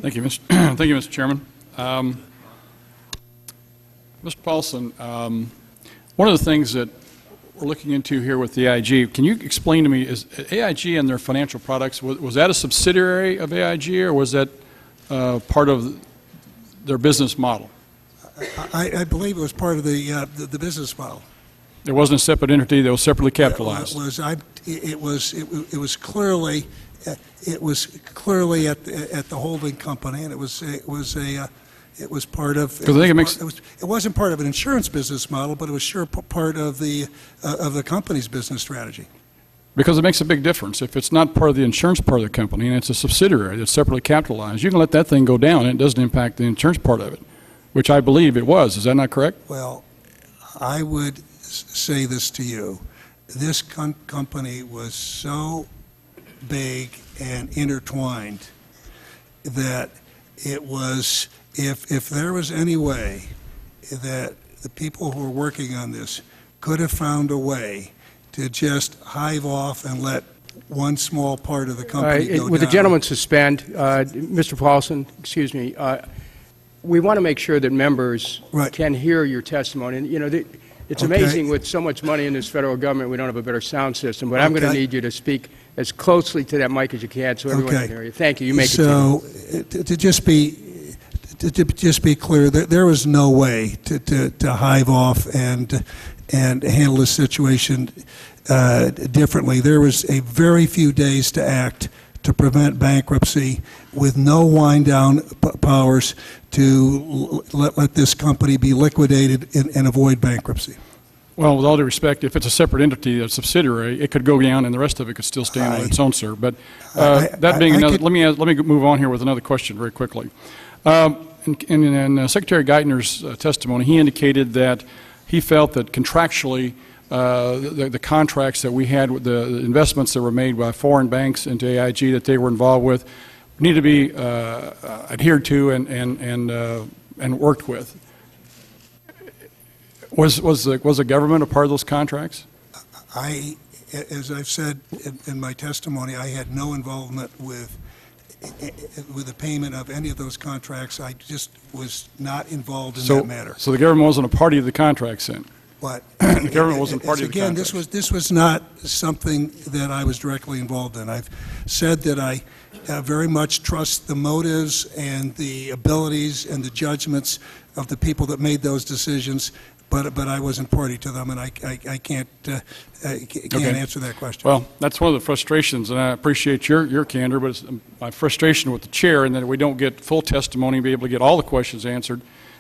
Thank you, Mr. Thank you, Mr. Chairman. Mr. Paulson, one of the things that we're looking into here with the AIG, can you explain to me, is AIG and their financial products, was that a subsidiary of AIG, or was that part of their business model? I believe it was part of the business model. It wasn't a separate entity that was separately capitalized. It was clearly at the holding company, and it was part of. Because I think it makes. It wasn't part of an insurance business model, but it was sure part of the company's business strategy. Because it makes a big difference. If it's not part of the insurance part of the company and it's a subsidiary that's separately capitalized, you can let that thing go down and it doesn't impact the insurance part of it, which I believe it was. Is that not correct? Well, I would say this to you. This company was so big and intertwined that it was, if there was any way that the people who were working on this could have found a way to just hive off and let one small part of the company go down. Would the gentleman suspend? Mr. Paulson, excuse me. We want to make sure that members can hear your testimony. And, you know, it's amazing with so much money in this federal government, we don't have a better sound system. But I'm going to need you to speak as closely to that mic as you can so everyone can hear you. Thank you. You may continue. So, to just be clear, there was no way to hive off and handle this situation differently. There was a very few days to act to prevent bankruptcy, with no wind down powers to let this company be liquidated and avoid bankruptcy. Well, with all due respect, if it's a separate entity, a subsidiary, it could go down and the rest of it could still stand on its own, sir. But that being another, let me move on here with another question very quickly. In Secretary Geithner's testimony, he indicated that he felt that contractually the contracts that we had with the investments that were made by foreign banks into AIG that they were involved with need to be adhered to and worked with. Was the government a part of those contracts? As I've said in my testimony, I had no involvement with the payment of any of those contracts. I just was not involved in that matter. So the government wasn't a party to the contracts then? But the government wasn't part of the contracts. Again, this was not something that I was directly involved in. I've said that I very much trust the motives and the abilities and the judgments of the people that made those decisions, but I wasn't party to them, and I can't answer that question. Well, that's one of the frustrations, and I appreciate your candor, but it's my frustration with the chair in that we don't get full testimony and be able to get all the questions answered,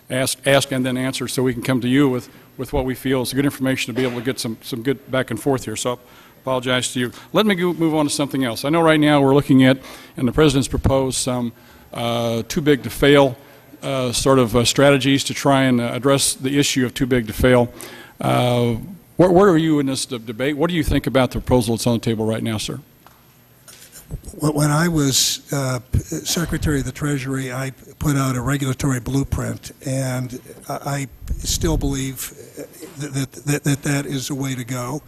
ask and then answer, so we can come to you with what we feel is good information to be able to get some good back and forth here. So I apologize to you. Let me move on to something else. I know right now we're looking at, and the President's proposed some too big to fail sort of strategies to try and address the issue of too big to fail. Where are you in this debate? What do you think about the proposal that's on the table right now, sir? When I was Secretary of the Treasury, I put out a regulatory blueprint, and I still believe that is a way to go.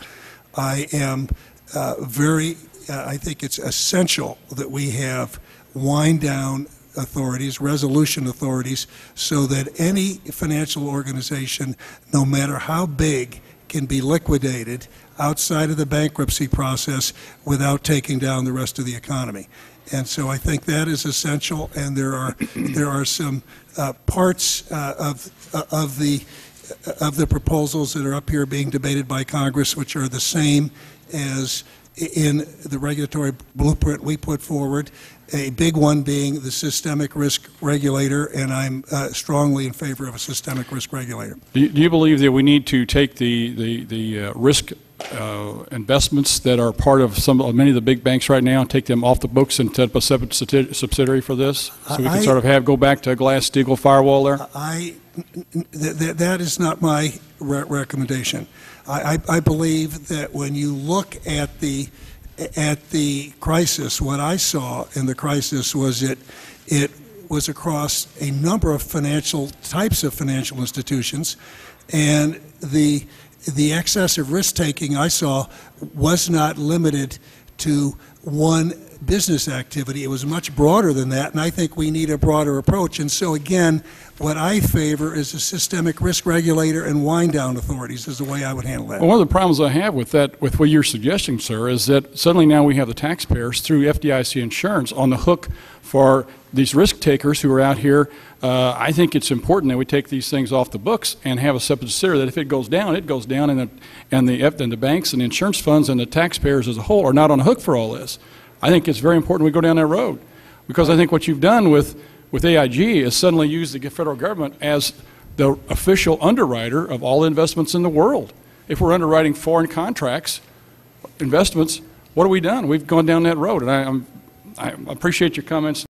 I am I think it's essential that we have wind down authorities, resolution authorities, so that any financial organization, no matter how big, can be liquidated outside of the bankruptcy process without taking down the rest of the economy. And so I think that is essential, and there are some parts of the proposals that are up here being debated by Congress which are the same as in the regulatory blueprint we put forward, a big one being the systemic risk regulator, and I'm strongly in favor of a systemic risk regulator. Do you believe that we need to take the risk investments that are part of many of the big banks right now and take them off the books and set up a separate subsidiary for this, so we can sort of go back to a Glass-Steagall firewall there? That is not my recommendation. I believe that when you look at the crisis, what I saw in the crisis was it was across a number of types of financial institutions, and the excessive risk-taking I saw was not limited to one business activity. It was much broader than that, and I think we need a broader approach. And so, again, what I favor is a systemic risk regulator and wind-down authorities is the way I would handle that. Well, one of the problems I have with that, with what you're suggesting, sir, is that suddenly now we have the taxpayers through FDIC insurance on the hook for these risk takers who are out here. I think it's important that we take these things off the books and have a subsidiary that if it goes down, it goes down, and the banks and the insurance funds and the taxpayers as a whole are not on the hook for all this. I think it's very important we go down that road, because I think what you've done with AIG is suddenly use the federal government as the official underwriter of all investments in the world. If we're underwriting foreign contracts, investments, what have we done? We've gone down that road, and I appreciate your comments.